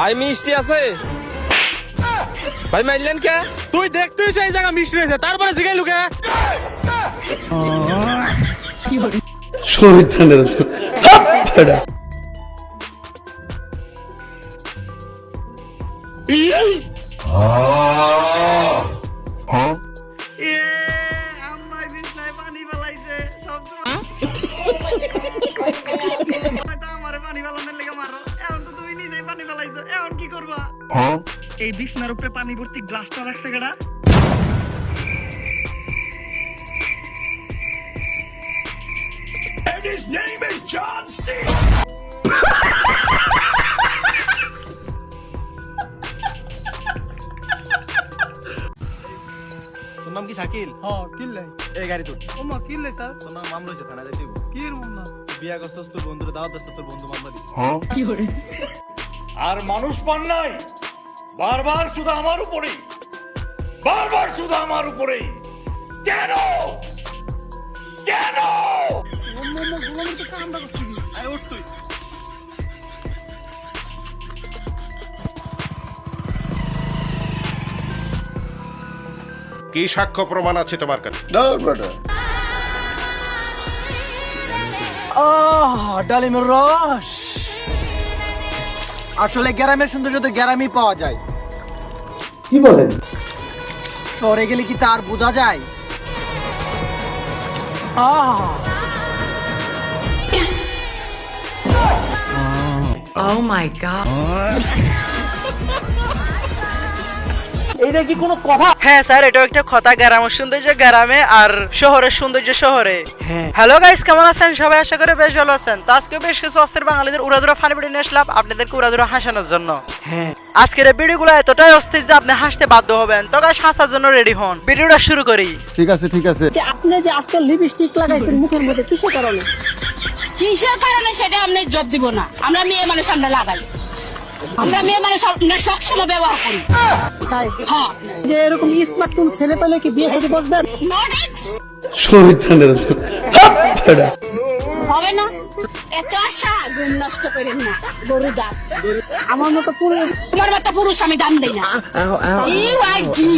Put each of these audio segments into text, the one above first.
ভাই মিষ্টি আছে? ভাই মাইলেন কে? তুই দেখতেই সেই জায়গা মিষ্টি রয়েছে, তারপরে জিগাই লুকে এই বিছনার উপরে পানি ভর্তি গ্লাসটা রাখছে কেডা? And his name is John C. তোর নাম কি শাকিল? হ্যাঁ কিল্লাই এই গাড়ি তুই ওমা কিল্লাই স্যার তোর নাম মামলা হয়েছে থানা যাইতে কি এর মামলা? বিয়া করছিস তোর বন্ধুরা দাওয়াত দিছিস তোর বন্ধু মামলা দিছে। আর মানুষ পান নাই, বারবার শুধু আমার উপরেই, বারবার শুধু আমার উপরেই। কেন কেন? গোলামের তো কামটা করছি কি? আয় উঠ তুই। কি সাক্ষ্য প্রমাণ আছে তোমার কাছে? ডালিমের রস আসলে গ্রামের সৌন্দর্য তো গ্রামেই পাওয়া যায়। কি বলেন? শহরে গেলে কি তার বোঝা যায়? Oh my god. এইটা কি কোনো কথা? হ্যাঁ স্যার, এটাও একটা কথা। গ্রামের সৌন্দর্য গ্রামে আর শহরের সৌন্দর্য শহরে। হ্যালো গাইস, কেমন আছেন সবাই? আশা করি বেশ ভালো আছেন। তো আজকে বেশ কিছু অস্থির বাঙালিদের উড়াদুরা ফানি ভিডিও নিয়ে আসলাম আপনাদেরকে উড়াদুরা হাসানোর জন্য। আজকের এই ভিডিওগুলো এতটাই অস্থির যে আপনি হাসতে বাধ্য হবেন। তো গাইস, হাসার জন্য রেডি হন, ভিডিওটা শুরু করি। ঠিক আছে ঠিক আছে। যে আপনি যে আজকে লিপস্টিক লাগাইছেন মুখের মধ্যে কিসের কারণে? কিসের কারণে সেটা আপনি জব দিব না। আমরা মেয়ে মানুষ আমরা লাগাই। আমরা মেয়ে মানুষ আমরা সবসময় ব্যবহার করি। তাই হ্যাঁ, যে এরকম স্মার্ট কোন ছেলে পেলে কি বিয়ে সাথে বসবেন? নডিক্স হবে না। এত আশা ঘুম নষ্ট করেন না। গরু দাঁত আমার মতো পুরো তোমার মতো পুরুষ আমি দাম দেই না। ইউআইডি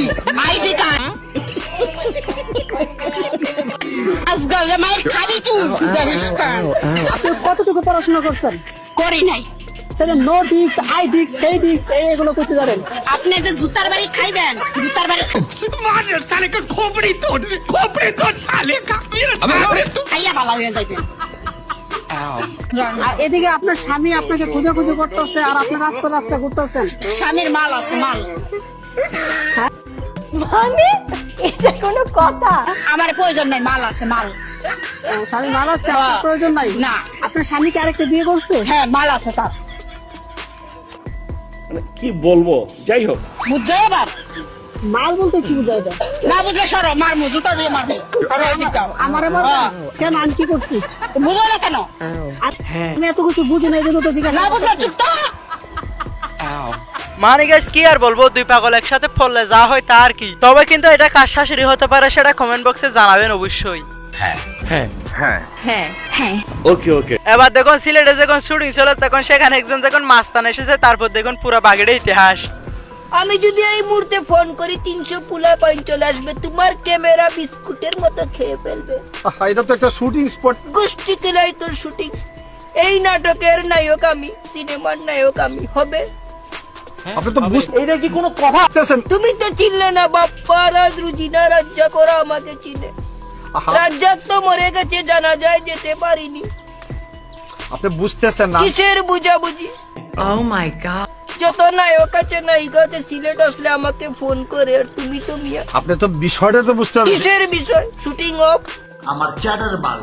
আইডি কার্ড আজকাল মাইর খাবি তুই দেহিস্কার। আপনি কতটুকু পড়াশোনা করছেন? করি নাই। তাহলে নো ডিক্স আই ডিক্স সেই ডিক্স এগুলো করতে যাবেন? আপনি যে জুতার বাড়ি খাইবেন, জুতার বাড়ি মার সালে কা খোপড়ি তোড় সালে কা খাইয়া ভালো হয়ে যাবেন। আর এদিকে আপনার স্বামী আপনাকে খোঁজাখুঁজি করতেছে আর আপনি রাস্তা রাস্তা ঘুরতেছেন। স্বামীর মাল আছে, মাল। মানে এটা কোনো কথা? আমার প্রয়োজন নাই, মাল আছে, মাল। স্বামী মাল আছে, আপনার প্রয়োজন নাই? না। আপনার স্বামীকে আরেকটা বিয়ে করছে? হ্যাঁ, মাল আছে তার। কি বলবো, যাই হোক। বুঝছো এবার? মাল বলতে কি বোঝায় এটা? না বুঝলে সরো, মারমু, জুতা দিয়ে মারবো। সরো এদিকটা। আমার আবার কেন আমি কি করছি? বুঝো না কেন? আমি এত কিছু বুঝি না, এই জন্য তো জিজ্ঞাসা না বুঝলে চুপ তো। মানে গাইস কি আর বলবো, দুই পাগল একসাথে পড়লে যা হয় তার কি। তবে কিন্তু এটা কার শাশুড়ি হতে পারে সেটা কমেন্ট বক্সে জানাবেন অবশ্যই। ওকে ওকে। এবার দেখুন সিলেটে যখন শুটিং ছিল তখন সেখানে একজন যখন মাস্তান এসেছে, তারপর দেখুন পুরো বাগেড়ে ইতিহাস। আমি যদি এই মুহূর্তে ফোন করি 300 পুলা পয়েন্ট চলে আসবে, তোমার ক্যামেরা বিস্কুটের মতো খেয়ে ফেলবে। এটা তো একটা শুটিং স্পট। গোষ্ঠী তেলাই তোর শুটিং। এই নাটকের নায়ক আমি, সিনেমার নায়ক আমি। হবে? আপনি তো এইটা কি কোনো কথা? তুমি তো চিনলে না বাপ্পা, রাজ রুজিনা রাজ্জা করা আমাকে চিনে। রাজ্জাক তো মরে গেছে, জানা যায় যেতে পারিনি। আপনি বুঝতেছেন না? কিসের বুঝাবুঝি? Oh my god. যত নায়ক আছে নায়িকা আছে সিলেট আসলে আমাকে ফোন করে, আর তুমি তো মিয়া। আপনি তো বিষয়টা তো বুঝতে হবে। কিসের বিষয়? Shooting of. আমার চ্যাটার মাল।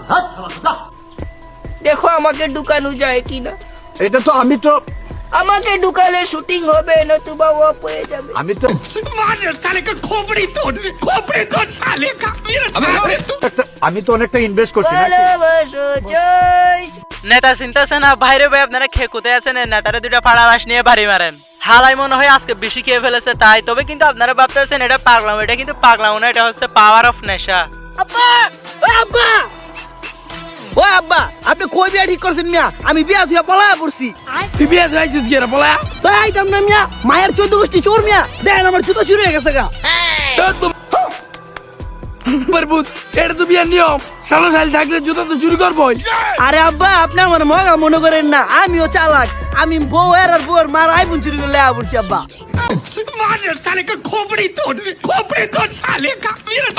দেখো আমাকে ঢুকানো যায় কিনা। এটা তো আমি তো আমাকে ঢুকালে শুটিং হবে, নতুবা অফ হয়ে যাবে। আমি তো মার সালে কা খোপড়ি তোড় সালে কা আমি তো অনেকটা ইনভেস্ট করছি নাকি? ভালোবাসো জয়। নেতা চিন্তাছে না বাইরে ভাই আপনারা খেকুতে আছেন, নেতারে দুটা ফাড়া বাস নিয়ে বাড়ি মারেন। হালাই মনে হয় আজকে বেশি খেয়ে ফেলেছে তাই। তবে কিন্তু আপনারা ভাবতেছেন এটা পাগলাম, এটা কিন্তু পাগলাম না, এটা হচ্ছে পাওয়ার অফ নেশা। আব্বা, ওই আব্বা, ওই আব্বা, আপনি কই বিয়া ঠিক করছেন মিয়া? আমি বিয়া ধুয়া পলায়া পড়ছি। তুই বিয়ে হয়েছিস কি রে বলা? তাই আইতাম না মিয়া, মায়ের 14 গোষ্ঠী চোর মিয়া, দেখেন আমার জুতো চুরি হয়ে গেছে গা। এটা তো বিয়ার নিয়ম, সারা সাল থাকলে জুতা তো চুরি করবোই। আরে আব্বা আপনি আমার মগা মনে করেন না, আমিও চালাক, আমি বউ আর বউর মার আইফোন চুরি করলে আবুরছি আব্বা। मार साले का खोपड़ी तोड़ साले का मेरा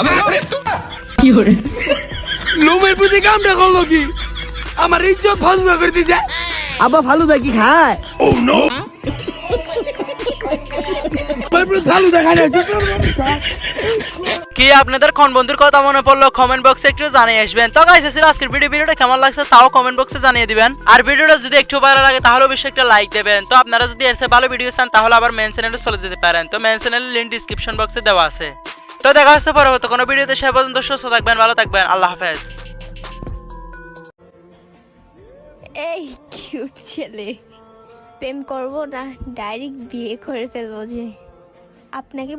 লোমের প্রতি কামটা করলো কি, আমার ইজ্জত ভঙ্গ করে দিছে। আব্বা ভালো থাকি খায়। ও নো, ভালো দেখা না। কি আপনাদের কোন বন্ধুর কথা মনে পড়লো কমেন্ট বক্সে একটু জানিয়ে আসবেন। তো গাইস এসে আজকের ভিডিওটা কেমন লাগছে তাও কমেন্ট বক্সে জানিয়ে দিবেন। আর ভিডিওটা যদি একটু ভালো লাগে তাহলে অবশ্যই একটা লাইক দেবেন। তো আপনারা যদি এর চেয়ে ভালো ভিডিও চান তাহলে আবার মেন চ্যানেলে চলে যেতে পারেন। তো মেন চ্যানেলের লিংক ডেসক্রিপশন বক্সে দেওয়া আছে। তো দেখা হচ্ছে পরবর্তী কোনো ভিডিওতে, সে পর্যন্ত সুস্থ থাকবেন, ভালো থাকবেন, আল্লাহ হাফেজ। এই কিউট ছেলে, প্রেম করবো না ডাইরেক্ট বিয়ে করে ফেলবো যে আপনাকে